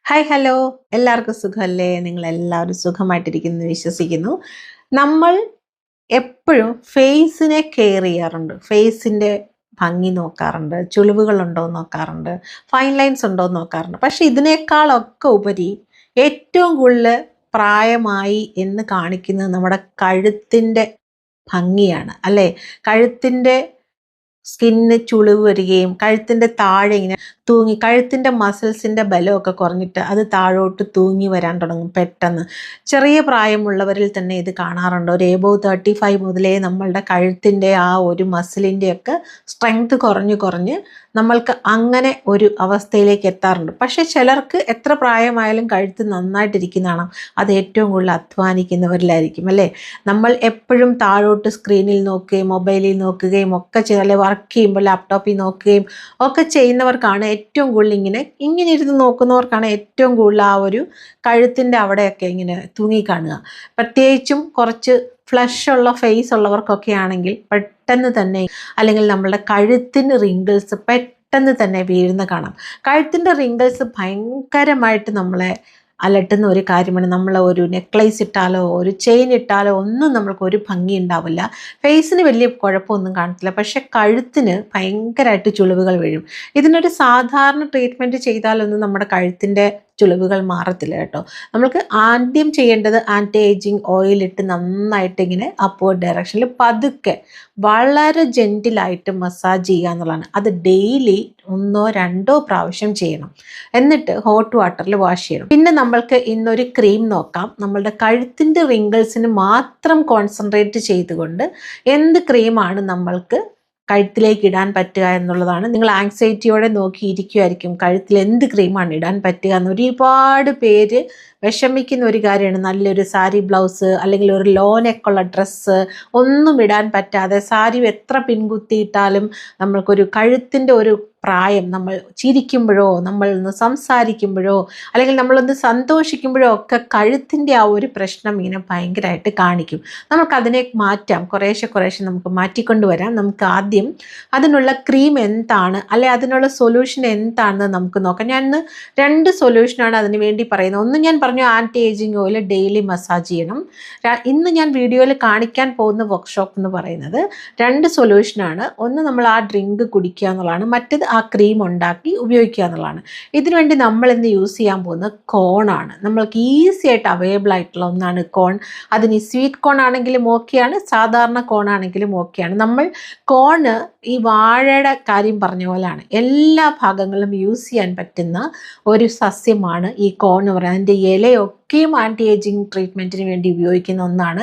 Hi hello, എല്ലാവർക്കും സുഖമല്ലേ? നിങ്ങളെല്ലാവരും സുഖമായിട്ടിരിക്കുന്നു വിശ്വസിക്കുന്നു. നമ്മൾ എപ്പോഴും ഫേസിനെ കെയർ ചെയ്യാറുണ്ട്. ഫേസിൻ്റെ ഭംഗി നോക്കാറുണ്ട്, ചുളിവുകളുണ്ടോ എന്ന് നോക്കാറുണ്ട്, ഫൈൻ ലൈൻസ് ഉണ്ടോ എന്ന് നോക്കാറുണ്ട്. പക്ഷെ ഇതിനേക്കാളൊക്കെ ഉപരി ഏറ്റവും കൂടുതൽ പ്രായമായി എന്ന് കാണിക്കുന്നത് നമ്മുടെ കഴുത്തിൻ്റെ ഭംഗിയാണ് അല്ലേ? കഴുത്തിൻ്റെ സ്കിന്നിന് ചുളിവ് വരികയും കഴുത്തിൻ്റെ താഴെ ഇങ്ങനെ തൂങ്ങി കഴുത്തിൻ്റെ മസിൽസിൻ്റെ ബലമൊക്കെ കുറഞ്ഞിട്ട് അത് താഴോട്ട് തൂങ്ങി വരാൻ തുടങ്ങും പെട്ടെന്ന്. ചെറിയ പ്രായമുള്ളവരിൽ തന്നെ ഇത് കാണാറുണ്ട്. ഒരു എബോവ് 35 മുതലേ നമ്മളുടെ കഴുത്തിൻ്റെ ആ ഒരു മസിലിൻ്റെയൊക്കെ സ്ട്രെങ്ത് കുറഞ്ഞ് നമ്മൾക്ക് അങ്ങനെ ഒരു അവസ്ഥയിലേക്ക് എത്താറുണ്ട്. പക്ഷേ ചിലർക്ക് എത്ര പ്രായമായാലും കഴുത്ത് നന്നായിട്ടിരിക്കുന്നതാണ്. അത് ഏറ്റവും കൂടുതൽ അധ്വാനിക്കുന്നവരിലായിരിക്കും അല്ലേ? നമ്മൾ എപ്പോഴും താഴോട്ട് സ്ക്രീനിൽ നോക്കുകയും മൊബൈലിൽ നോക്കുകയും ഒക്കെ ചെയ്താൽ വർക്ക് ചെയ്യുമ്പോൾ ലാപ്ടോപ്പിൽ നോക്കുകയും ഒക്കെ ചെയ്യുന്നവർക്കാണ് ഏറ്റവും കൂടുതൽ ഇങ്ങനെ ഇരുന്ന് നോക്കുന്നവർക്കാണ് ഏറ്റവും കൂടുതൽ ആ ഒരു കഴുത്തിൻ്റെ അവിടെയൊക്കെ ഇങ്ങനെ തൂങ്ങിക്കാണുക. പ്രത്യേകിച്ചും കുറച്ച് ഫ്ലഷ് ഉള്ള ഫേസ് ഉള്ളവർക്കൊക്കെ ആണെങ്കിൽ പെട്ടെന്ന് തന്നെ, അല്ലെങ്കിൽ നമ്മളുടെ കഴുത്തിന് റിങ്കിൾസ് പെട്ടെന്ന് തന്നെ വീഴുന്ന കാണാം. കഴുത്തിൻ്റെ റിങ്കിൾസ് ഭയങ്കരമായിട്ട് നമ്മളെ അലട്ടുന്ന ഒരു കാര്യമാണ്. നമ്മൾ ഒരു നെക്ലേസ് ഇട്ടാലോ ഒരു ചെയിൻ ഇട്ടാലോ ഒന്നും നമ്മൾക്ക് ഒരു ഭംഗി ഉണ്ടാവില്ല. ഫേസിന് വലിയ കുഴപ്പമൊന്നും കാണത്തില്ല, പക്ഷെ കഴുത്തിന് ഭയങ്കരമായിട്ട് ചുളിവുകൾ വീഴും. ഇതിനൊരു സാധാരണ ട്രീറ്റ്മെൻറ്റ് ചെയ്താലൊന്നും നമ്മുടെ കഴുത്തിൻ്റെ ചുളിവുകൾ മാറത്തില്ല കേട്ടോ. നമ്മൾക്ക് ആദ്യം ചെയ്യേണ്ടത് ആൻറ്റി ഏജിങ് ഓയിലിട്ട് നന്നായിട്ട് ഇങ്ങനെ അപ്വേർഡ് ഡയറക്ഷനിൽ പതുക്കെ വളരെ ജെൻറ്റിലായിട്ട് മസാജ് ചെയ്യുക എന്നുള്ളതാണ്. അത് ഡെയിലി 1-2 പ്രാവശ്യം ചെയ്യണം. എന്നിട്ട് ഹോട്ട് വാട്ടറിൽ വാഷ് ചെയ്യണം. പിന്നെ നമ്മൾക്ക് ഇന്നൊരു ക്രീം നോക്കാം. നമ്മളുടെ കഴുത്തിൻ്റെ റിങ്കിൾസിന് മാത്രം കോൺസെൻട്രേറ്റ് ചെയ്തുകൊണ്ട് എന്ത് ക്രീമാണ് നമ്മൾക്ക് കഴുത്തിലേക്ക് ഇടാൻ പറ്റുക എന്നുള്ളതാണ്. നിങ്ങൾ ആങ്സൈറ്റിയോടെ നോക്കിയിരിക്കുമായിരിക്കും കഴുത്തിൽ എന്ത് ക്രീമാണ് ഇടാൻ പറ്റുക എന്ന്. ഒരുപാട് പേര് വിഷമിക്കുന്ന ഒരു കാര്യമാണ്. നല്ലൊരു സാരി ബ്ലൗസ് അല്ലെങ്കിൽ ഒരു ലോ നെക്കുള്ള ഡ്രസ്സ് ഒന്നും ഇടാൻ പറ്റാതെ, സാരി എത്ര പിൻകുത്തിയിട്ടാലും നമ്മൾക്കൊരു കഴുത്തിൻ്റെ ഒരു പ്രായം, നമ്മൾ ചിരിക്കുമ്പോഴോ നമ്മളൊന്ന് സംസാരിക്കുമ്പോഴോ അല്ലെങ്കിൽ നമ്മളൊന്ന് സന്തോഷിക്കുമ്പോഴോ ഒക്കെ കഴുത്തിൻ്റെ ആ ഒരു പ്രശ്നം ഇങ്ങനെ ഭയങ്കരമായിട്ട് കാണിക്കും. നമുക്കതിനെ മാറ്റാം. കുറേശ്ശെ നമുക്ക് മാറ്റിക്കൊണ്ടുവരാം. നമുക്ക് ആദ്യം അതിനുള്ള ക്രീം എന്താണ്, അല്ലെ അതിനുള്ള സൊല്യൂഷൻ എന്താണെന്ന് നമുക്ക് നോക്കാം. ഞാൻ ഇന്ന് 2 സൊല്യൂഷനാണ് അതിന് വേണ്ടി പറയുന്നത്. ഒന്ന് ഞാൻ പറഞ്ഞു anti ageing oil daily massage ചെയ്യണം. ഇന്ന് ഞാൻ വീഡിയോയിൽ കാണിക്കാൻ പോകുന്ന വർക്ക്ഷോപ്പ് എന്ന് പറയുന്നത് 2 സൊല്യൂഷനാണ്. ഒന്ന് നമ്മൾ ആ ഡ്രിങ്ക് കുടിക്കുക എന്നുള്ളതാണ്, മറ്റേത് ആ ക്രീം ഉണ്ടാക്കി ഉപയോഗിക്കുക എന്നുള്ളതാണ്. ഇതിനുവേണ്ടി നമ്മൾ ഇന്ന് യൂസ് ചെയ്യാൻ പോകുന്നത് കോണാണ്. നമ്മൾക്ക് ഈസി ആയിട്ട് അവൈലബിൾ ആയിട്ടുള്ള ഒന്നാണ് കോൺ. അതിന് സ്വീറ്റ് കോൺ ആണെങ്കിലും ഓക്കെയാണ്, സാധാരണ കോൺ ആണെങ്കിലും ഓക്കെയാണ്. നമ്മൾ കോണ് ഈ വാഴയുടെ കാര്യം പറഞ്ഞ പോലെയാണ്, എല്ലാ ഭാഗങ്ങളിലും യൂസ് ചെയ്യാൻ പറ്റുന്ന ഒരു സസ്യമാണ് ഈ കോൺ എന്ന് പറയുന്നത്. അതിൻ്റെ ഇലയൊക്കെയും ആൻറ്റി ഏജിങ് ട്രീറ്റ്മെൻറ്റിന് വേണ്ടി ഉപയോഗിക്കുന്ന ഒന്നാണ്.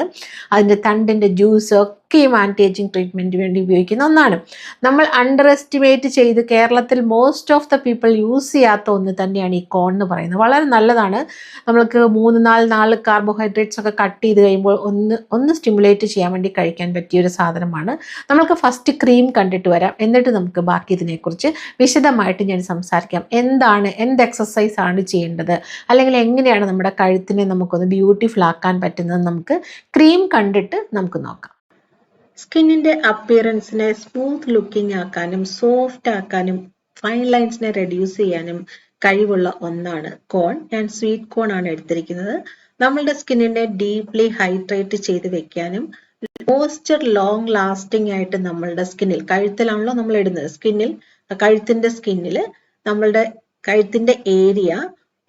അതിൻ്റെ തണ്ടിൻ്റെ ജ്യൂസ് ഒക്കെയും ആൻറ്റി ഏജിങ് ട്രീറ്റ്മെൻറ്റിന് വേണ്ടി ഉപയോഗിക്കുന്ന ഒന്നാണ്. നമ്മൾ അണ്ടർ എസ്റ്റിമേറ്റ് ചെയ്ത് കേരളത്തിൽ most of the people use ചെയ്യാത്ത ഒന്ന് തന്നെയാണ് ഈ കോൺ എന്ന് പറയുന്നത്. വളരെ നല്ലതാണ്. നമ്മൾക്ക് 3-4 നാൾ കാർബോഹൈഡ്രേറ്റ്സ് ഒക്കെ കട്ട് ചെയ്ത് കഴിയുമ്പോൾ ഒന്ന് സ്റ്റിമുലേറ്റ് ചെയ്യാൻ വേണ്ടി കഴിക്കാൻ പറ്റിയ ഒരു സാധനമാണ്. നമ്മൾക്ക് ഫസ്റ്റ് ക്രീം കണ്ടിട്ട് വരാം, എന്നിട്ട് നമുക്ക് ബാക്കി ഇതിനെക്കുറിച്ച് വിശദമായിട്ട് ഞാൻ സംസാരിക്കാം. എന്ത് എക്സസൈസ് ആണ് ചെയ്യേണ്ടത്, അല്ലെങ്കിൽ എങ്ങനെയാണ് നമ്മുടെ കഴുത്തിനെ നമുക്കൊന്ന് ബ്യൂട്ടിഫുൾ ആക്കാൻ പറ്റുന്നത് നമുക്ക് ക്രീം കണ്ടിട്ട് നമുക്ക് നോക്കാം. സ്കിന്നിന്റെ അപ്പിയറൻസിനെ സ്മൂത്ത് ലുക്കിംഗ് ആക്കാനും സോഫ്റ്റ് ആക്കാനും ഫൈൻ ലൈൻസിനെ റെഡ്യൂസ് ചെയ്യാനും കഴിവുള്ള ഒന്നാണ് കോൺ. ഞാൻ സ്വീറ്റ് കോൺ ആണ് എടുത്തിരിക്കുന്നത്. നമ്മളുടെ സ്കിന്നിനെ ഡീപ്ലി ഹൈഡ്രേറ്റ് ചെയ്ത് വെക്കാനും മോയ്സ്ചർ ലോങ് ലാസ്റ്റിംഗ് ആയിട്ട് നമ്മളുടെ സ്കിന്നിൽ, കഴുത്തിലാണല്ലോ നമ്മൾ ഇടുന്നത്, കഴുത്തിന്റെ സ്കിന്നിൽ നമ്മളുടെ കഴുത്തിന്റെ ഏരിയ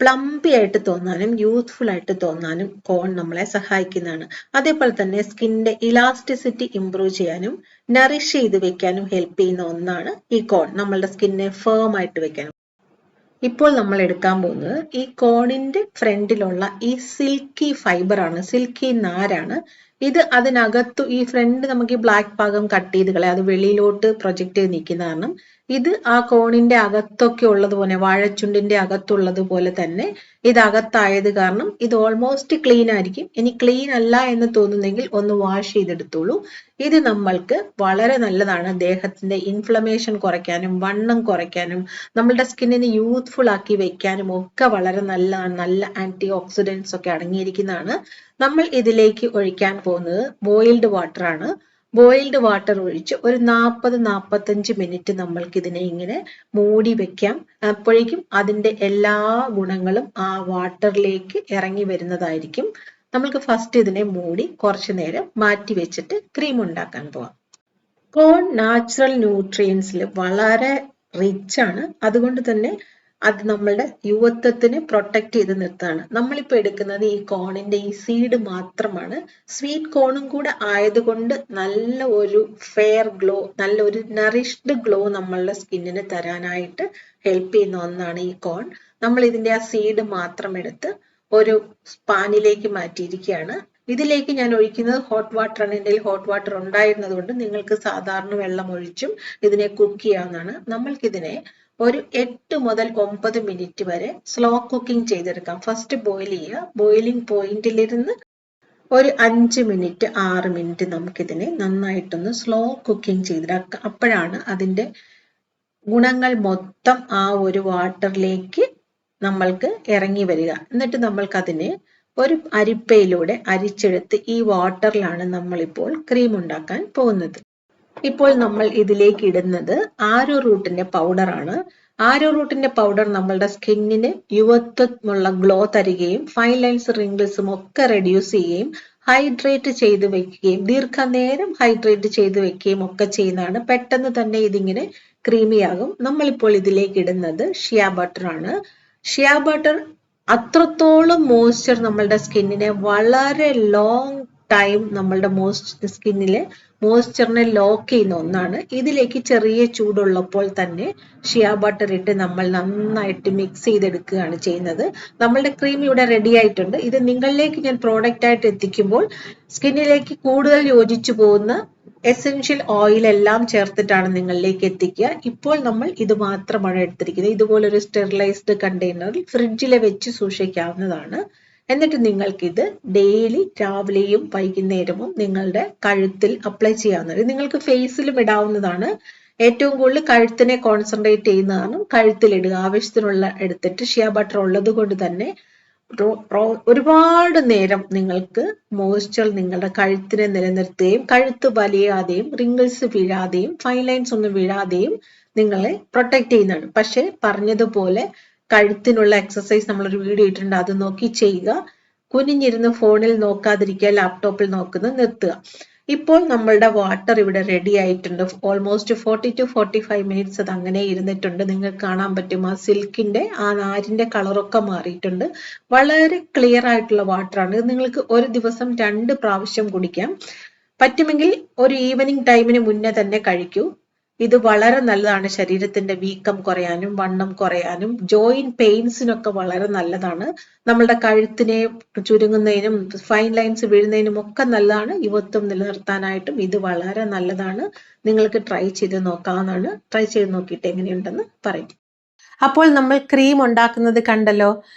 പ്ലംപി ആയിട്ട് തോന്നാനും യൂത്ത്ഫുൾ ആയിട്ട് തോന്നാനും കോൺ നമ്മളെ സഹായിക്കുന്നതാണ്. അതേപോലെ തന്നെ സ്കിന്നിന്റെ ഇലാസ്റ്റിസിറ്റി ഇംപ്രൂവ് ചെയ്യാനും നറിഷ് ചെയ്ത് വെക്കാനും ഹെൽപ്പ് ചെയ്യുന്ന ഒന്നാണ് ഈ കോൺ, നമ്മളുടെ സ്കിന്നിനെ ഫേം ആയിട്ട് വെക്കാനും. ഇപ്പോൾ നമ്മൾ എടുക്കാൻ പോകുന്നത് ഈ കോണിന്റെ ഫ്രണ്ടിലുള്ള ഈ സിൽക്കി ഫൈബർ ആണ്, സിൽക്കി നാരാണ്. ഇത് അതിനകത്തു ഈ ഫ്രണ്ട് നമുക്ക് ഈ ബ്ലാക്ക് ഭാഗം കട്ട് ചെയ്ത് കളയാം, അത് വെളിയിലോട്ട് പ്രൊജക്ട് ചെയ്ത് നിൽക്കുന്ന കാരണം ഇത് ആ കോണിന്റെ അകത്തൊക്കെ ഉള്ളതുപോലെ, വാഴച്ചുണ്ടിന്റെ അകത്തുള്ളതുപോലെ തന്നെ ഇത് അകത്തായത് കാരണം ഇത് ഓൾമോസ്റ്റ് ക്ലീൻ ആയിരിക്കും. ഇനി ക്ലീൻ അല്ല എന്ന് തോന്നുന്നെങ്കിൽ ഒന്ന് വാഷ് ചെയ്തെടുത്തോളൂ. ഇത് നമ്മൾക്ക് വളരെ നല്ലതാണ്. ദേഹത്തിന്റെ ഇൻഫ്ലമേഷൻ കുറയ്ക്കാനും വണ്ണം കുറയ്ക്കാനും നമ്മളുടെ സ്കിന്നിനെ യൂത്ത്ഫുൾ ആക്കി വെക്കാനും ഒക്കെ വളരെ നല്ലതാണ്. നല്ല ആന്റി ഓക്സിഡൻസ് ഒക്കെ അടങ്ങിയിരിക്കുന്നതാണ്. നമ്മൾ ഇതിലേക്ക് ഒഴിക്കാൻ പോകുന്നത് ബോയിൽഡ് വാട്ടർ ആണ്. ബോയിൽഡ് വാട്ടർ ഒഴിച്ച് ഒരു 40-45 മിനിറ്റ് നമ്മൾക്ക് ഇതിനെ ഇങ്ങനെ മൂടി വെക്കാം. അപ്പോഴേക്കും അതിന്റെ എല്ലാ ഗുണങ്ങളും ആ വാട്ടറിലേക്ക് ഇറങ്ങി വരുന്നതായിരിക്കും. നമ്മൾക്ക് ഫസ്റ്റ് ഇതിനെ മൂടി കുറച്ചു നേരം മാറ്റി വെച്ചിട്ട് ക്രീം ഉണ്ടാക്കാൻ പോവാം. കോൺ നാച്ചുറൽ ന്യൂട്രിയൻസിൽ വളരെ റിച്ച് ആണ്. അതുകൊണ്ട് തന്നെ അത് നമ്മളുടെ യുവത്വത്തിനെ പ്രൊട്ടക്ട് ചെയ്ത് നിർത്തുകയാണ്. നമ്മളിപ്പോൾ എടുക്കുന്നത് ഈ കോണിന്റെ ഈ സീഡ് മാത്രമാണ്. സ്വീറ്റ് കോണും കൂടെ ആയതുകൊണ്ട് നല്ല ഒരു ഫെയർ ഗ്ലോ, നല്ല ഒരു നറിഷ്ഡ് ഗ്ലോ നമ്മളുടെ സ്കിന്നിന് തരാനായിട്ട് ഹെൽപ്പ് ചെയ്യുന്ന ഒന്നാണ് ഈ കോൺ. നമ്മൾ ഇതിന്റെ ആ സീഡ് മാത്രം എടുത്ത് ഒരു പാനിലേക്ക് മാറ്റിയിരിക്കുകയാണ്. ഇതിലേക്ക് ഞാൻ ഒഴിക്കുന്നത് ഹോട്ട് വാട്ടർ ആണ്. എൻ്റെ ഹോട്ട് വാട്ടർ ഉണ്ടായിരുന്നത് കൊണ്ട് നിങ്ങൾക്ക് സാധാരണ വെള്ളം ഒഴിച്ചും ഇതിനെ കുക്ക് ചെയ്യാവുന്നതാണ്. നമ്മൾക്കിതിനെ ഒരു 8 മുതൽ 9 മിനിറ്റ് വരെ സ്ലോ കുക്കിംഗ് ചെയ്തെടുക്കാം. ഫസ്റ്റ് ബോയിൽ ചെയ്യുക. ബോയിലിംഗ് പോയിന്റിലിരുന്ന് ഒരു 5 മിനിറ്റ് 6 മിനിറ്റ് നമുക്കിതിനെ നന്നായിട്ടൊന്ന് സ്ലോ കുക്കിംഗ് ചെയ്തെടുക്കാം. അപ്പോഴാണ് അതിന്റെ ഗുണങ്ങൾ മൊത്തം ആ ഒരു വാട്ടറിലേക്ക് നമ്മൾക്ക് ഇറങ്ങി വരിക. എന്നിട്ട് നമ്മൾക്ക് അതിനെ ഒരു അരിപ്പയിലൂടെ അരിച്ചെടുത്ത് ഈ വാട്ടറിലാണ് നമ്മളിപ്പോൾ ക്രീം ഉണ്ടാക്കാൻ പോകുന്നത്. ഇപ്പോൾ നമ്മൾ ഇതിലേക്ക് ഇടുന്നത് ആരോ റൂട്ടിന്റെ പൗഡർ ആണ്. ആരോ റൂട്ടിന്റെ പൗഡർ നമ്മളുടെ സ്കിന്നിന് യുവത്വമുള്ള ഗ്ലോ തരികയും ഫൈൻ ലൈൻസ് റിങ്കിൾസും ഒക്കെ റെഡ്യൂസ് ചെയ്യുകയും ഹൈഡ്രേറ്റ് ചെയ്ത് വെക്കുകയും ദീർഘനേരം ഹൈഡ്രേറ്റ് ചെയ്ത് വെക്കുകയും ഒക്കെ ചെയ്യുന്നതാണ്. പെട്ടെന്ന് തന്നെ ഇതിങ്ങനെ ക്രീമിയാകും. നമ്മളിപ്പോൾ ഇതിലേക്ക് ഇടുന്നത് ഷിയ ബട്ടർ ആണ്. ഷിയ ബട്ടർ അത്രത്തോളം മോയ്സ്ചർ നമ്മളുടെ സ്കിന്നിനെ വളരെ ലോങ് ടൈം നമ്മളുടെ സ്കിന്നിലെ മോയ്സ്ചറിനെ ലോക്ക് ചെയ്യുന്ന ഒന്നാണ്. ഇതിലേക്ക് ചെറിയ ചൂടുള്ളപ്പോൾ തന്നെ ഷിയ ബട്ടർ ഇട്ട് നമ്മൾ നന്നായിട്ട് മിക്സ് ചെയ്തെടുക്കുകയാണ് ചെയ്യുന്നത്. നമ്മളുടെ ക്രീം ഇവിടെ റെഡി ആയിട്ടുണ്ട്. ഇത് നിങ്ങളിലേക്ക് ഞാൻ പ്രോഡക്റ്റ് ആയിട്ട് എത്തിക്കുമ്പോൾ സ്കിന്നിലേക്ക് കൂടുതൽ യോജിച്ചു പോകുന്ന എസെൻഷ്യൽ ഓയിൽ എല്ലാം ചേർത്തിട്ടാണ് നിങ്ങളിലേക്ക് എത്തിക്കുക. ഇപ്പോൾ നമ്മൾ ഇത് മാത്രമാണ് എടുത്തിരിക്കുന്നത്. ഇതുപോലൊരു സ്റ്റെറിലൈസ്ഡ് കണ്ടെയ്നറിൽ ഫ്രിഡ്ജിൽ വെച്ച് സൂക്ഷിക്കാവുന്നതാണ്. എന്നിട്ട് നിങ്ങൾക്കിത് ഡെയിലി രാവിലെയും വൈകുന്നേരവും നിങ്ങളുടെ കഴുത്തിൽ അപ്ലൈ ചെയ്യാവുന്നത്. നിങ്ങൾക്ക് ഫേസിലും ഇടാവുന്നതാണ്. ഏറ്റവും കൂടുതൽ കഴുത്തിനെ കോൺസെൻട്രേറ്റ് ചെയ്യുന്നതാണ് കഴുത്തിലിടുക. ആവശ്യത്തിനുള്ള എടുത്തിട്ട് ഷിയ ബട്ടർ ഉള്ളത് കൊണ്ട് തന്നെ ഒരുപാട് നേരം നിങ്ങൾക്ക് മോയ്സ്ചർ നിങ്ങളുടെ കഴുത്തിനെ നിലനിർത്തുകയും കഴുത്ത് വലിയാതെയും റിങ്കിൾസ് വീഴാതെയും ഫൈൻ ലൈൻസ് ഒന്നും വീഴാതെയും നിങ്ങളെ പ്രൊട്ടക്ട് ചെയ്യുന്നതാണ്. പക്ഷെ പറഞ്ഞതുപോലെ കഴുത്തിനുള്ള എക്സസൈസ് നമ്മളൊരു വീഡിയോ ഇട്ടിട്ടുണ്ട്, അത് നോക്കി ചെയ്യുക. കുനിഞ്ഞിരുന്ന് ഫോണിൽ നോക്കാതിരിക്കുക, ലാപ്ടോപ്പിൽ നോക്കുന്നത് നിർത്തുക. ഇപ്പോൾ നമ്മളുടെ വാട്ടർ ഇവിടെ റെഡി ആയിട്ടുണ്ട്. ഓൾമോസ്റ്റ് 40 to 45 മിനിറ്റ്സ് അത് അങ്ങനെ ഇരുന്നിട്ടുണ്ട്. നിങ്ങൾക്ക് കാണാൻ പറ്റും ആ സിൽക്കിന്റെ ആ നാരിന്റെ കളറൊക്കെ മാറിയിട്ടുണ്ട്. വളരെ ക്ലിയർ ആയിട്ടുള്ള വാട്ടറാണ്. ഇത് നിങ്ങൾക്ക് ഒരു ദിവസം 2 പ്രാവശ്യം കുടിക്കാം. പറ്റുമെങ്കിൽ ഒരു ഈവനിങ് ടൈമിന് മുന്നേ തന്നെ കഴിക്കൂ. ഇത് വളരെ നല്ലതാണ്. ശരീരത്തിന്റെ വീക്കം കുറയാനും വണ്ണം കുറയാനും ജോയിന്റ് പെയിൻസിനൊക്കെ വളരെ നല്ലതാണ്. നമ്മളുടെ കഴുത്തിനെ ചുരുങ്ങുന്നതിനും ഫൈൻ ലൈൻസ് വീഴുന്നതിനും ഒക്കെ നല്ലതാണ്. യുവത്വം നിലനിർത്താനായിട്ടും ഇത് വളരെ നല്ലതാണ്. നിങ്ങൾക്ക് ട്രൈ ചെയ്ത് നോക്കാവുന്നതാണ്. ട്രൈ ചെയ്ത് നോക്കിയിട്ട് എങ്ങനെയുണ്ടെന്ന് പറയും. അപ്പോൾ നമ്മൾ ക്രീം ഉണ്ടാക്കുന്നത് കണ്ടല്ലോ.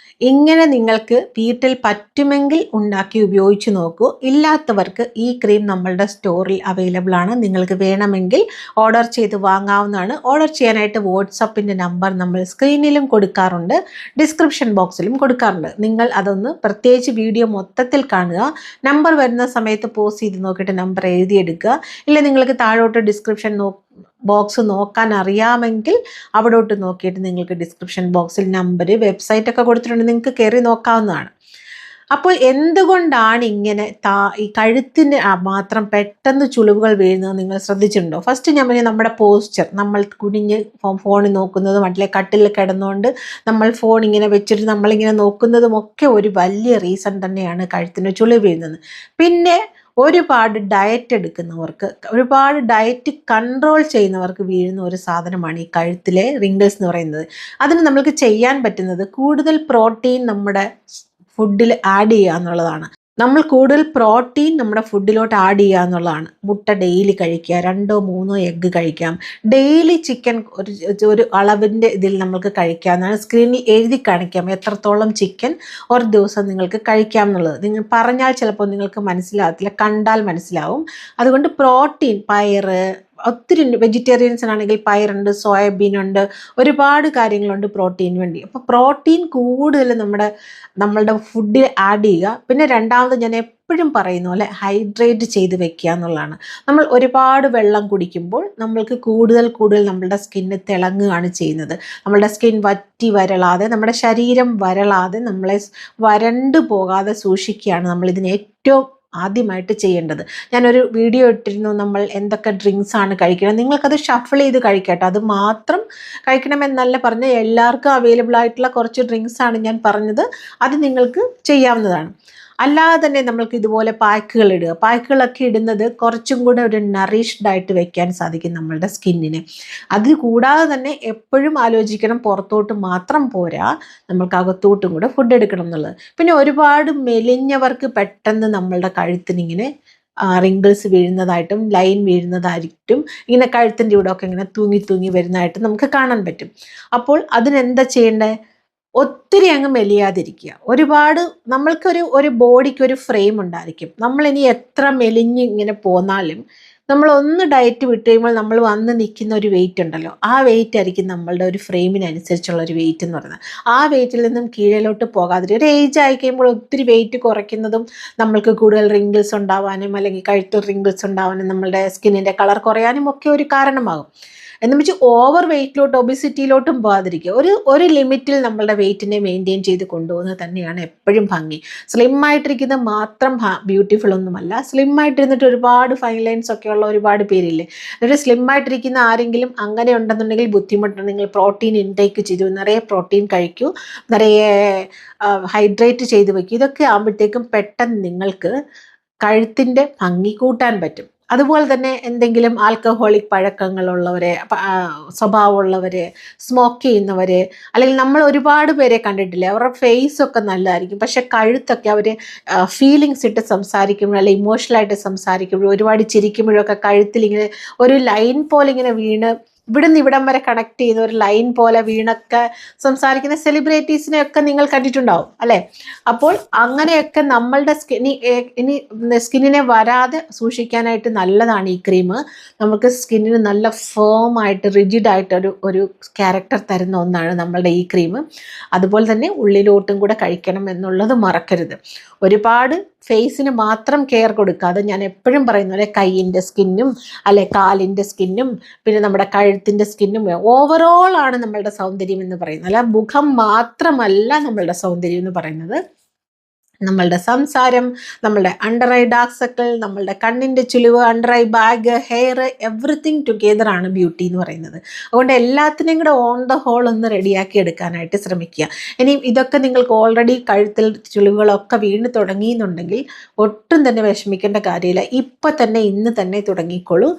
ഇങ്ങനെ നിങ്ങൾക്ക് വീട്ടിൽ പറ്റുമെങ്കിൽ ഉണ്ടാക്കി ഉപയോഗിച്ച് നോക്കൂ. ഇല്ലാത്തവർക്ക് ഈ ക്രീം നമ്മളുടെ സ്റ്റോറിൽ അവൈലബിൾ ആണ്. നിങ്ങൾക്ക് വേണമെങ്കിൽ ഓർഡർ ചെയ്ത് വാങ്ങാവുന്നതാണ്. ഓർഡർ ചെയ്യാനായിട്ട് വാട്സപ്പിൻ്റെ നമ്പർ നമ്മൾ സ്ക്രീനിലും കൊടുക്കാറുണ്ട്, ഡിസ്ക്രിപ്ഷൻ ബോക്സിലും കൊടുക്കാറുണ്ട്. നിങ്ങൾ അതൊന്ന് പ്രത്യേകിച്ച് വീഡിയോ മൊത്തത്തിൽ കാണുക. നമ്പർ വരുന്ന സമയത്ത് പോസ്റ്റ് ചെയ്ത് നോക്കിയിട്ട് നമ്പർ എഴുതിയെടുക്കുക. ഇല്ല നിങ്ങൾക്ക് താഴോട്ട് ഡിസ്ക്രിപ്ഷൻ ബോക്സ് നോക്കാൻ അറിയാമെങ്കിൽ അവിടോട്ട് നോക്കിയിട്ട് നിങ്ങൾക്ക് ഡിസ്ക്രിപ്ഷൻ ബോക്സിൽ നമ്പർ വെബ്സൈറ്റ് ഒക്കെ കൊടുത്തിട്ടുണ്ട്, നിങ്ങൾക്ക് കയറി നോക്കാവുന്നതാണ്. അപ്പോൾ എന്തുകൊണ്ടാണ് ഇങ്ങനെ ഈ കഴുത്തിന് മാത്രം പെട്ടെന്ന് ചുളിവുകൾ വീഴുന്നത് നിങ്ങൾ ശ്രദ്ധിച്ചിട്ടുണ്ടോ? ഫസ്റ്റ് ഞാൻ പറഞ്ഞ നമ്മുടെ പോസ്ചർ, നമ്മൾ കുനിഞ്ഞ് ഫോണിൽ നോക്കുന്നതും മറ്റേ കട്ടിൽ കിടന്നുകൊണ്ട് നമ്മൾ ഫോൺ ഇങ്ങനെ വെച്ചിട്ട് നമ്മളിങ്ങനെ നോക്കുന്നതും ഒക്കെ ഒരു വലിയ റീസൺ തന്നെയാണ് കഴുത്തിന് ചുളിവ് വീഴുന്നത്. പിന്നെ ഒരുപാട് ഡയറ്റ് എടുക്കുന്നവർക്ക്, ഒരുപാട് ഡയറ്റ് കൺട്രോൾ ചെയ്യുന്നവർക്ക് വീഴുന്ന ഒരു സാധനമാണ് ഈ കഴുത്തിലെ റിങ്കിൾസ് എന്ന് പറയുന്നത്. അതിന് നമ്മൾക്ക് ചെയ്യാൻ പറ്റുന്നത് കൂടുതൽ പ്രോട്ടീൻ നമ്മുടെ ഫുഡിൽ ആഡ് ചെയ്യുക എന്നുള്ളതാണ്. നമ്മൾ കൂടുതൽ പ്രോട്ടീൻ നമ്മുടെ ഫുഡിലോട്ട് ആഡ് ചെയ്യുക എന്നുള്ളതാണ്. മുട്ട ഡെയിലി കഴിക്കുക, 2-3 എഗ്ഗ് കഴിക്കാം. ഡെയിലി ചിക്കൻ ഒരു അളവിൻ്റെ ഇതിൽ നമ്മൾക്ക് കഴിക്കാവുന്നതാണ്. സ്ക്രീനിൽ എഴുതി കാണിക്കാം എത്രത്തോളം ചിക്കൻ ഒരു ദിവസം നിങ്ങൾക്ക് കഴിക്കാം എന്നുള്ളത്. നിങ്ങൾ പറഞ്ഞാൽ ചിലപ്പോൾ നിങ്ങൾക്ക് മനസ്സിലാകത്തില്ല, കണ്ടാൽ മനസ്സിലാവും. അതുകൊണ്ട് പ്രോട്ടീൻ, പയറ്, ഒത്തിരി വെജിറ്റേറിയൻസിനാണെങ്കിൽ പയറുണ്ട്, സോയാബീൻ ഉണ്ട്, ഒരുപാട് കാര്യങ്ങളുണ്ട് പ്രോട്ടീൻ വേണ്ടി. അപ്പോൾ പ്രോട്ടീൻ കൂടുതൽ നമ്മളുടെ ഫുഡിൽ ആഡ് ചെയ്യുക. പിന്നെ രണ്ടാമത് ഞാൻ എപ്പോഴും പറയുന്ന പോലെ ഹൈഡ്രേറ്റ് ചെയ്ത് വെക്കുക എന്നുള്ളതാണ്. നമ്മൾ ഒരുപാട് വെള്ളം കുടിക്കുമ്പോൾ നമ്മൾക്ക് കൂടുതൽ നമ്മളുടെ സ്കിന്ന് തിളങ്ങുകയാണ് ചെയ്യുന്നത്. നമ്മളുടെ സ്കിൻ വറ്റി വരളാതെ, നമ്മുടെ ശരീരം വരളാതെ, നമ്മളെ വരണ്ടു പോകാതെ സൂക്ഷിക്കുകയാണ് നമ്മളിതിന് ഏറ്റവും ആദ്യമായിട്ട് ചെയ്യേണ്ടത്. ഞാനൊരു വീഡിയോ ഇട്ടിരുന്നു, നമ്മൾ എന്തൊക്കെ ഡ്രിങ്ക്സ് ആണ് കഴിക്കുന്നത്. നിങ്ങൾക്കത് ഷഫിൾ ചെയ്ത് കഴിക്കട്ടോ, അത് മാത്രം കഴിക്കണമെന്നല്ല പറഞ്ഞ്, എല്ലാവർക്കും അവൈലബിൾ ആയിട്ടുള്ള കുറച്ച് ഡ്രിങ്ക്സ് ആണ് ഞാൻ പറഞ്ഞത്. അത് നിങ്ങൾക്ക് ചെയ്യാവുന്നതാണ്. അല്ലാതെ തന്നെ നമ്മൾക്ക് ഇതുപോലെ പാക്കുകൾ ഇടുക. പാക്കുകളൊക്കെ ഇടുന്നത് കുറച്ചും കൂടെ ഒരു നറിഷ്ഡ് ആയിട്ട് വെക്കാൻ സാധിക്കും നമ്മളുടെ സ്കിന്നിനെ. അത് കൂടാതെ തന്നെ എപ്പോഴും ആലോചിക്കണം, പുറത്തോട്ട് മാത്രം പോരാ, നമ്മൾക്ക് അകത്തോട്ടും കൂടെ ഫുഡ് എടുക്കണം എന്നുള്ളത്. പിന്നെ ഒരുപാട് മെലിഞ്ഞവർക്ക് പെട്ടെന്ന് നമ്മളുടെ കഴുത്തിനിങ്ങനെ റിങ്കിൾസ് വീഴുന്നതായിട്ടും ലൈൻ വീഴുന്നതായിട്ടും ഇങ്ങനെ കഴുത്തിൻ്റെ ഇവിടെ ഒക്കെ ഇങ്ങനെ തൂങ്ങി വരുന്നതായിട്ടും നമുക്ക് കാണാൻ പറ്റും. അപ്പോൾ അതിനെന്താ ചെയ്യേണ്ടത്? ഒത്തിരി അങ്ങ് മെലിയാതിരിക്കുക. ഒരുപാട് ഒരു ബോഡിക്ക് ഒരു ഫ്രെയിം ഉണ്ടായിരിക്കും. നമ്മളിനി എത്ര മെലിഞ്ഞ് ഇങ്ങനെ പോന്നാലും നമ്മളൊന്ന് ഡയറ്റ് വിട്ട് കഴിയുമ്പോൾ നമ്മൾ വന്ന് നിൽക്കുന്ന ഒരു വെയിറ്റ് ഉണ്ടല്ലോ, ആ വെയിറ്റ് ആയിരിക്കും നമ്മളുടെ ഒരു ഫ്രെയിമിനനുസരിച്ചുള്ള ഒരു വെയിറ്റ് എന്ന് പറയുന്നത്. ആ വെയിറ്റിൽ നിന്നും കീഴിലോട്ട് പോകാതിരിക്കും. ഒരു ഏജ് ആയി കഴിയുമ്പോൾ ഒത്തിരി വെയിറ്റ് കുറയ്ക്കുന്നതും നമ്മൾക്ക് കൂടുതൽ റിങ്കിൾസ് ഉണ്ടാവാനും അല്ലെങ്കിൽ കഴുത്തിൽ റിങ്കിൾസ് ഉണ്ടാവാനും നമ്മളുടെ സ്കിന്നിൻ്റെ കളർ കുറയാനും ഒക്കെ ഒരു കാരണമാകും. എന്ന് വെച്ച് ഓവർ വെയിറ്റിലോട്ട് ഒബിസിറ്റിയിലോട്ടും പോകാതിരിക്കുക. ഒരു ലിമിറ്റിൽ നമ്മളുടെ വെയിറ്റിനെ മെയിൻറ്റെയിൻ ചെയ്ത് കൊണ്ടുപോകുന്നത് തന്നെയാണ് എപ്പോഴും ഭംഗി. സ്ലിം ആയിട്ടിരിക്കുന്നത് മാത്രം ബ്യൂട്ടിഫുൾ ഒന്നുമല്ല. സ്ലിം ആയിട്ടിരുന്നിട്ട് ഒരുപാട് ഫൈൻ ലൈൻസ് ഒക്കെ ഉള്ള ഒരുപാട് പേരില്ലേ. എന്നിട്ട് സ്ലിം ആയിട്ടിരിക്കുന്ന ആരെങ്കിലും അങ്ങനെ ഉണ്ടെന്നുണ്ടെങ്കിൽ ബുദ്ധിമുട്ടുണ്ട്. നിങ്ങൾ പ്രോട്ടീൻ ഇൻടേക്ക് ചെയ്തു, നിറയെ പ്രോട്ടീൻ കഴിക്കൂ, നിറയെ ഹൈഡ്രേറ്റ് ചെയ്ത് വയ്ക്കൂ. ഇതൊക്കെ ആകുമ്പോഴത്തേക്കും പെട്ടെന്ന് നിങ്ങൾക്ക് കഴുത്തിൻ്റെ ഭംഗി കൂട്ടാൻ പറ്റും. അതുപോലെ തന്നെ എന്തെങ്കിലും ആൽക്കഹോളിക് പഴക്കങ്ങളുള്ളവരെ, സ്വഭാവമുള്ളവർ, സ്മോക്ക് ചെയ്യുന്നവർ, അല്ലെങ്കിൽ നമ്മൾ ഒരുപാട് പേരെ കണ്ടിട്ടില്ലേ, അവരുടെ ഫേസൊക്കെ നല്ലതായിരിക്കും, പക്ഷെ കഴുത്തൊക്കെ അവർ ഫീലിങ്സ് ഇട്ട് സംസാരിക്കുമ്പോഴും അല്ലെങ്കിൽ ഇമോഷണലായിട്ട് സംസാരിക്കുമ്പോഴും ഒരുപാട് ചിരിക്കുമ്പോഴൊക്കെ കഴുത്തിൽ ഇങ്ങനെ ഒരു ലൈൻ പോലെ ഇങ്ങനെ വീണ് ഇവിടുന്ന് ഇവിടം വരെ കണക്ട് ചെയ്യുന്ന ഒരു ലൈൻ പോലെ വീണൊക്കെ സംസാരിക്കുന്ന സെലിബ്രിറ്റീസിനെയൊക്കെ നിങ്ങൾ കണ്ടിട്ടുണ്ടാവും അല്ലേ. അപ്പോൾ അങ്ങനെയൊക്കെ നമ്മളുടെ സ്കിന്നിനെ വരാതെ സൂക്ഷിക്കാനായിട്ട് നല്ലതാണ് ഈ ക്രീം. നമുക്ക് സ്കിന്നിന് നല്ല ഫേം ആയിട്ട് റിജിഡായിട്ട് ഒരു ക്യാരക്ടർ തരുന്ന ഒന്നാണ് നമ്മളുടെ ഈ ക്രീം. അതുപോലെ തന്നെ ഉള്ളിലോട്ടും കൂടെ കഴിക്കണം എന്നുള്ളത് മറക്കരുത്. ഒരുപാട് ഫേസിന് മാത്രം കെയർ കൊടുക്കാതെ, ഞാൻ എപ്പോഴും പറയുന്ന പോലെ കൈയിൻ്റെ സ്കിന്നും അല്ലെ കാലിൻ്റെ സ്കിന്നും പിന്നെ നമ്മുടെ കഴുത്തിൻ്റെ സ്കിന്നും ഓവറോൾ ആണ് നമ്മളുടെ സൗന്ദര്യം എന്ന് പറയുന്നത്. അല്ല, മുഖം മാത്രമല്ല നമ്മളുടെ സൗന്ദര്യം എന്ന് പറയുന്നത്. നമ്മളുടെ സംസാരം, നമ്മളുടെ അണ്ടർ ഐ ഡാർക്ക് സർക്കിൾ, നമ്മളുടെ കണ്ണിൻ്റെ ചുളിവ്, under eye bag, hair, everything together ആണ് ബ്യൂട്ടി എന്ന് പറയുന്നത്. അതുകൊണ്ട് എല്ലാത്തിനെയും കൂടെ ഓൺ ദ ഹോൾ ഒന്ന് റെഡിയാക്കി എടുക്കാനായിട്ട് ശ്രമിക്കുക. ഇനി ഇതൊക്കെ നിങ്ങൾക്ക് ഓൾറെഡി കഴുത്തിൽ ചുളിവുകളൊക്കെ വീണ് തുടങ്ങിയെന്നുണ്ടെങ്കിൽ ഒട്ടും തന്നെ വിഷമിക്കേണ്ട കാര്യമില്ല. ഇപ്പം തന്നെ ഇന്ന് തന്നെ തുടങ്ങിക്കോളൂ.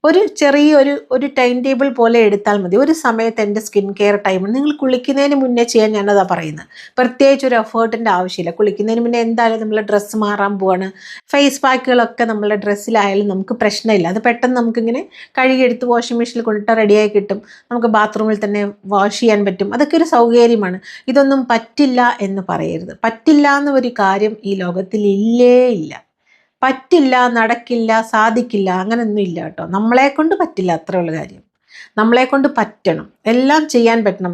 ഒരു ചെറിയൊരു ടൈം ടേബിൾ പോലെ എടുത്താൽ മതി. ഒരു സമയത്ത് എൻ്റെ സ്കിൻ കെയർ ടൈം നിങ്ങൾ കുളിക്കുന്നതിന് മുന്നേ ചെയ്യാൻ ഞാനതാ പറയുന്നത്. പ്രത്യേകിച്ച് ഒരു എഫേർട്ടിൻ്റെ ആവശ്യമില്ല. കുളിക്കുന്നതിന് മുന്നേ എന്തായാലും നമ്മൾ ഡ്രസ്സ് മാറാൻ പോവാണ്. ഫേസ് പാക്കുകളൊക്കെ നമ്മളുടെ ഡ്രസ്സിലായാലും നമുക്ക് പ്രശ്നമില്ല. അത് പെട്ടെന്ന് നമുക്കിങ്ങനെ കഴുകിയെടുത്ത് വാഷിംഗ് മെഷീനിൽ കൊണ്ടിട്ട് റെഡിയായി കിട്ടും. നമുക്ക് ബാത്റൂമിൽ തന്നെ വാഷ് ചെയ്യാൻ പറ്റും. അതൊക്കെ ഒരു സൗകര്യമാണ്. ഇതൊന്നും പറ്റില്ല എന്ന് പറയരുത്. പറ്റില്ല എന്നൊരു കാര്യം ഈ ലോകത്തിൽ ഇല്ല. പറ്റില്ല, നടക്കില്ല, സാധിക്കില്ല, അങ്ങനെയൊന്നും ഇല്ല കേട്ടോ. നമ്മളെ കൊണ്ട് പറ്റില്ല, അത്രയുള്ള കാര്യം. നമ്മളെ കൊണ്ട് പറ്റണം, എല്ലാം ചെയ്യാൻ പറ്റണം.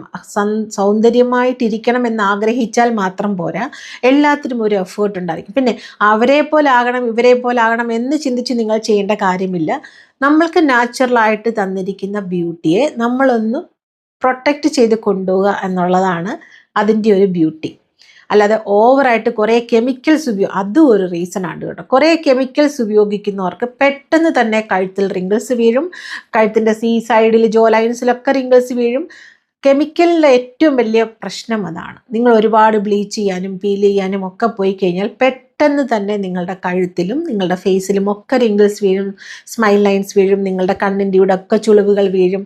സൗന്ദര്യമായിട്ടിരിക്കണം എന്ന് ആഗ്രഹിച്ചാൽ മാത്രം പോരാ, എല്ലാത്തിനും ഒരു എഫേർട്ട് ഉണ്ടായിരിക്കും. പിന്നെ അവരെ പോലെ ആകണം ഇവരെ പോലെ ആകണം എന്ന് ചിന്തിച്ച് നിങ്ങൾ ചെയ്യേണ്ട കാര്യമില്ല. നമ്മൾക്ക് നാച്ചുറലായിട്ട് തന്നിരിക്കുന്ന ബ്യൂട്ടിയെ നമ്മളൊന്ന് പ്രൊട്ടക്റ്റ് ചെയ്ത് കൊണ്ടുപോവുക എന്നുള്ളതാണ് അതിൻ്റെ ഒരു ബ്യൂട്ടി. അല്ലാതെ ഓവറായിട്ട് കുറേ കെമിക്കൽസ് അതും ഒരു റീസണാണ് കേട്ടോ. കുറേ കെമിക്കൽസ് ഉപയോഗിക്കുന്നവർക്ക് പെട്ടെന്ന് തന്നെ കഴുത്തിൽ റിങ്കിൾസ് വീഴും. കഴുത്തിൻ്റെ സൈഡിൽ ജോ ലൈൻസിലൊക്കെ റിങ്കിൾസ് വീഴും. കെമിക്കലിൻ്റെ ഏറ്റവും വലിയ പ്രശ്നം അതാണ്. നിങ്ങൾ ഒരുപാട് ബ്ലീച്ച് ചെയ്യാനും പീൽ ചെയ്യാനും ഒക്കെ പോയി കഴിഞ്ഞാൽ പെട്ടെന്ന് തന്നെ നിങ്ങളുടെ കഴുത്തിലും നിങ്ങളുടെ ഫേസിലും ഒക്കെ റിങ്കിൾസ് വീഴും, സ്മൈൽ ലൈൻസ് വീഴും, നിങ്ങളുടെ കണ്ണിൻ്റെ ഇവിടെ ഒക്കെ ചുളിവുകൾ വീഴും.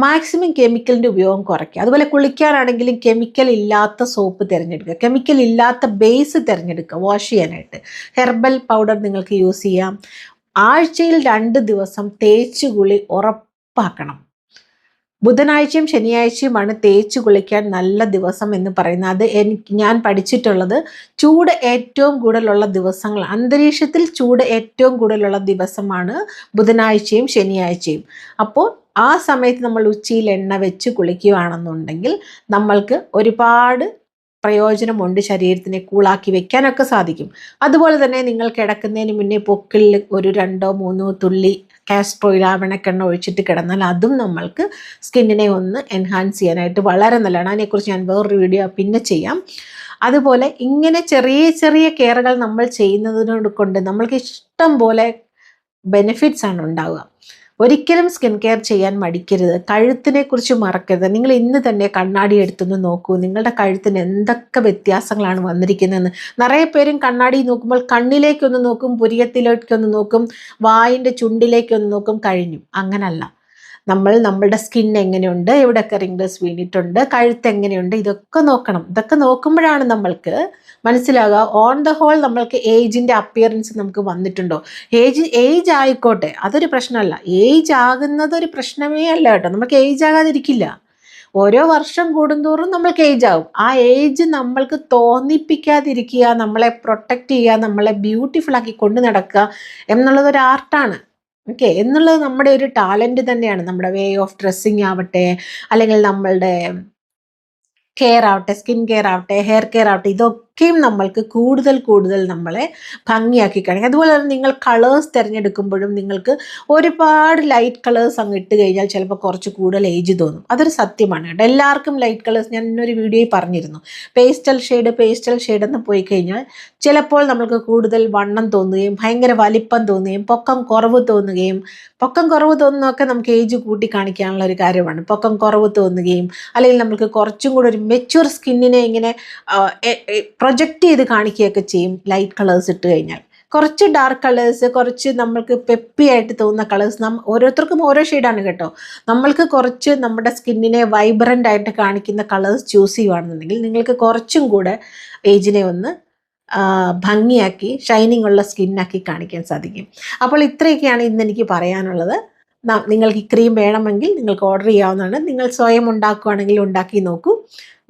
മാക്സിമം കെമിക്കലിൻ്റെ ഉപയോഗം കുറയ്ക്കുക. അതുപോലെ കുളിക്കാനാണെങ്കിലും കെമിക്കൽ ഇല്ലാത്ത സോപ്പ് തിരഞ്ഞെടുക്കുക, കെമിക്കൽ ഇല്ലാത്ത ബേസ് തിരഞ്ഞെടുക്കുക വാഷ് ചെയ്യാനായിട്ട്. ഹെർബൽ പൗഡർ നിങ്ങൾക്ക് യൂസ് ചെയ്യാം. ആഴ്ചയിൽ 2 ദിവസം തേച്ച് കുളി ഉറപ്പാക്കണം. ബുധനാഴ്ചയും ശനിയാഴ്ചയുമാണ് തേച്ച് കുളിക്കാൻ നല്ല ദിവസം എന്ന് പറയുന്നത്. അത് ഞാൻ പഠിച്ചിട്ടുള്ളത് ചൂട് ഏറ്റവും കൂടുതലുള്ള ദിവസങ്ങൾ, അന്തരീക്ഷത്തിൽ ചൂട് ഏറ്റവും കൂടുതലുള്ള ദിവസമാണ് ബുധനാഴ്ചയും ശനിയാഴ്ചയും. അപ്പോൾ ആ സമയത്ത് നമ്മൾ ഉച്ചിയിൽ എണ്ണ വെച്ച് കുളിക്കുകയാണെന്നുണ്ടെങ്കിൽ നമ്മൾക്ക് ഒരുപാട് പ്രയോജനമുണ്ട്, ശരീരത്തിനെ കൂളാക്കി വെക്കാനൊക്കെ സാധിക്കും. അതുപോലെ തന്നെ നിങ്ങൾ കിടക്കുന്നതിന് മുന്നേ പൊക്കിൽ ഒരു 2-3 തുള്ളി കാസ്റ്റർ ഓയിൽ, ആവണക്കെണ്ണ ഒഴിച്ചിട്ട് കിടന്നാൽ അതും നമ്മൾക്ക് സ്കിന്നിനെ ഒന്ന് എൻഹാൻസ് ചെയ്യാനായിട്ട് വളരെ നല്ലതാണ്. അതിനെക്കുറിച്ച് ഞാൻ വേറൊരു വീഡിയോ പിന്നെ ചെയ്യാം. അതുപോലെ ഇങ്ങനെ ചെറിയ ചെറിയ കെയറുകൾ നമ്മൾ ചെയ്യുന്നതിനോട് കൊണ്ട് നമ്മൾക്ക് ഇഷ്ടം പോലെ ബെനിഫിറ്റ്സ് ആണ് ഉണ്ടാവുക. ഒരിക്കലും സ്കിൻ കെയർ ചെയ്യാൻ മടിക്കരുത്. കഴുത്തിനെ കുറിച്ച് മറക്കരുത്. നിങ്ങൾ ഇന്ന് തന്നെ കണ്ണാടി എടുത്തൊന്ന് നോക്കൂ, നിങ്ങളുടെ കഴുത്തിന് എന്തൊക്കെ വ്യത്യാസങ്ങളാണ് വന്നിരിക്കുന്നതെന്ന്. നിറയെ പേരും കണ്ണാടി നോക്കുമ്പോൾ കണ്ണിലേക്കൊന്ന് നോക്കും, പുരികത്തിലേക്കൊന്ന് നോക്കും, വായിൻ്റെ ചുണ്ടിലേക്കൊന്ന് നോക്കും, കഴിഞ്ഞു. അങ്ങനല്ല. നമ്മളുടെ സ്കിൻ എങ്ങനെയുണ്ട്, എവിടെയൊക്കെ റിംഗ്സ് വീണിട്ടുണ്ട്, കഴുത്ത് എങ്ങനെയുണ്ട്, ഇതൊക്കെ നോക്കണം. ഇതൊക്കെ നോക്കുമ്പോഴാണ് നമ്മൾക്ക് മനസ്സിലാകുക ഓൺ ദ ഹോൾ നമ്മൾക്ക് ഏജിൻ്റെ അപ്പിയറൻസ് നമുക്ക് വന്നിട്ടുണ്ടോ. ഏജ് ആയിക്കോട്ടെ, അതൊരു പ്രശ്നമല്ല. ഏജ് ആകുന്നത് ഒരു പ്രശ്നമേ അല്ല കേട്ടോ. നമുക്ക് ഏജ് ആകാതിരിക്കില്ല. ഓരോ വർഷം കൂടുന്തോറും നമ്മൾക്ക് ഏജ് ആവും. ആ ഏജ് നമ്മൾക്ക് തോന്നിപ്പിക്കാതിരിക്കുക, നമ്മളെ പ്രൊട്ടക്റ്റ് ചെയ്യുക, നമ്മളെ ബ്യൂട്ടിഫുൾ ആക്കി കൊണ്ടു നടക്കുക എന്നുള്ളതൊരു ആർട്ടാണ്. ഓക്കെ, എന്നുള്ളത് നമ്മുടെ ഒരു ടാലൻറ്റ് തന്നെയാണ്. നമ്മുടെ വേ ഓഫ് ഡ്രസ്സിങ് ആവട്ടെ, അല്ലെങ്കിൽ നമ്മളുടെ കെയർ ആവട്ടെ, സ്കിൻ കെയർ ആവട്ടെ, ഹെയർ കെയർ ആവട്ടെ, ഇതൊക്കെയും നമ്മൾക്ക് കൂടുതൽ നമ്മളെ ഭംഗിയാക്കി കാണിക്കും. അതുപോലെ തന്നെ നിങ്ങൾ കളേഴ്സ് തിരഞ്ഞെടുക്കുമ്പോഴും നിങ്ങൾക്ക് ഒരുപാട് ലൈറ്റ് കളേഴ്സ് അങ്ങ് ഇട്ട് കഴിഞ്ഞാൽ ചിലപ്പോൾ കുറച്ച് കൂടുതൽ ഏജ് തോന്നും. അതൊരു സത്യമാണ് കേട്ടോ. എല്ലാവർക്കും ലൈറ്റ് കളേഴ്സ്, ഞാൻ ഇന്നൊരു വീഡിയോയിൽ പറഞ്ഞിരുന്നു, പേസ്റ്റൽ ഷെയ്ഡ് എന്ന് പോയി കഴിഞ്ഞാൽ ചിലപ്പോൾ നമ്മൾക്ക് കൂടുതൽ വണ്ണം തോന്നുകയും ഭയങ്കര വലിപ്പം തോന്നുകയും പൊക്കം കുറവ് തോന്നുന്നതൊക്കെ നമുക്ക് ഏജ് കൂട്ടി കാണിക്കാനുള്ള ഒരു കാര്യമാണ്. പൊക്കം കുറവ് തോന്നുകയും അല്ലെങ്കിൽ നമുക്ക് കുറച്ചും കൂടെ ഒരു മെച്യൂർ സ്കിന്നിനെ ഇങ്ങനെ പ്രൊജക്റ്റ് ചെയ്ത് കാണിക്കുകയൊക്കെ ചെയ്യും ലൈറ്റ് കളേഴ്സ് ഇട്ട് കഴിഞ്ഞാൽ. കുറച്ച് ഡാർക്ക് കളേഴ്സ്, കുറച്ച് നമ്മൾക്ക് പെപ്പി ആയിട്ട് തോന്നുന്ന കളേഴ്സ്, ഓരോരുത്തർക്കും ഓരോ ഷെയ്ഡാണ് കേട്ടോ. നമ്മൾക്ക് കുറച്ച് നമ്മുടെ സ്കിന്നിനെ വൈബ്രൻ്റ് ആയിട്ട് കാണിക്കുന്ന കളേഴ്സ് ചൂസ് ചെയ്യുകയാണെന്നുണ്ടെങ്കിൽ നിങ്ങൾക്ക് കുറച്ചും കൂടെ ഏജിനെ ഒന്ന് ഭംഗിയാക്കി ഷൈനിങ് ഉള്ള സ്കിന്നാക്കി കാണിക്കാൻ സാധിക്കും. അപ്പോൾ ഇത്രയൊക്കെയാണ് ഇന്ന് എനിക്ക് പറയാനുള്ളത്. നിങ്ങൾക്ക് ഈ ക്രീം വേണമെങ്കിൽ നിങ്ങൾക്ക് ഓർഡർ ചെയ്യാവുന്നതാണ്. നിങ്ങൾ സ്വയം ഉണ്ടാക്കുകയാണെങ്കിൽ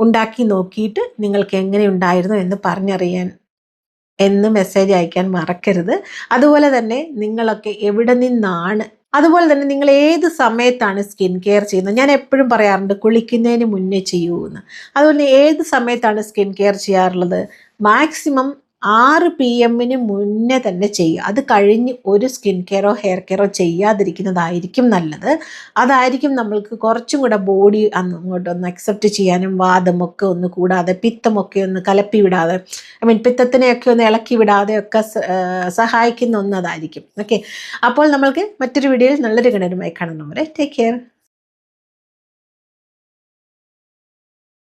ഉണ്ടാക്കി നോക്കിയിട്ട് നിങ്ങൾക്ക് എങ്ങനെ ഉണ്ടായിരുന്നു എന്ന് പറഞ്ഞറിയാൻ എന്ന് മെസ്സേജ് അയക്കാൻ മറക്കരുത്. അതുപോലെ തന്നെ നിങ്ങളൊക്കെ എവിടെ നിന്നാണ്, അതുപോലെ തന്നെ നിങ്ങൾ ഏത് സമയത്താണ് സ്കിൻ കെയർ ചെയ്യുന്നത്. ഞാൻ എപ്പോഴും പറയാറുണ്ട് കുളിക്കുന്നതിന് മുന്നേ ചെയ്യൂ എന്ന്. അതുപോലെ ഏത് സമയത്താണ് സ്കിൻ കെയർ ചെയ്യാറുള്ളത്, മാക്സിമം 6 PM മുന്നേ തന്നെ ചെയ്യുക. അത് കഴിഞ്ഞ് ഒരു സ്കിൻ കെയറോ ഹെയർ കെയറോ ചെയ്യാതിരിക്കുന്നതായിരിക്കും നല്ലത്. അതായിരിക്കും നമ്മൾക്ക് കുറച്ചും കൂടെ ബോഡി അങ്ങോട്ടൊന്ന് അക്സെപ്റ്റ് ചെയ്യാനും വാദമൊക്കെ ഒന്ന് കൂടാതെ പിത്തമൊക്കെ ഒന്ന് കലപ്പി വിടാതെ, പിത്തത്തിനെയൊക്കെ ഒന്ന് ഇളക്കി വിടാതെ ഒക്കെ സഹായിക്കുന്ന ഒന്നതായിരിക്കും. ഓക്കെ, അപ്പോൾ നമ്മൾക്ക് മറ്റൊരു വീഡിയോയിൽ നല്ലൊരു ഗുണകരമായി കാണുന്നവരെ ടേക്ക് കെയർ.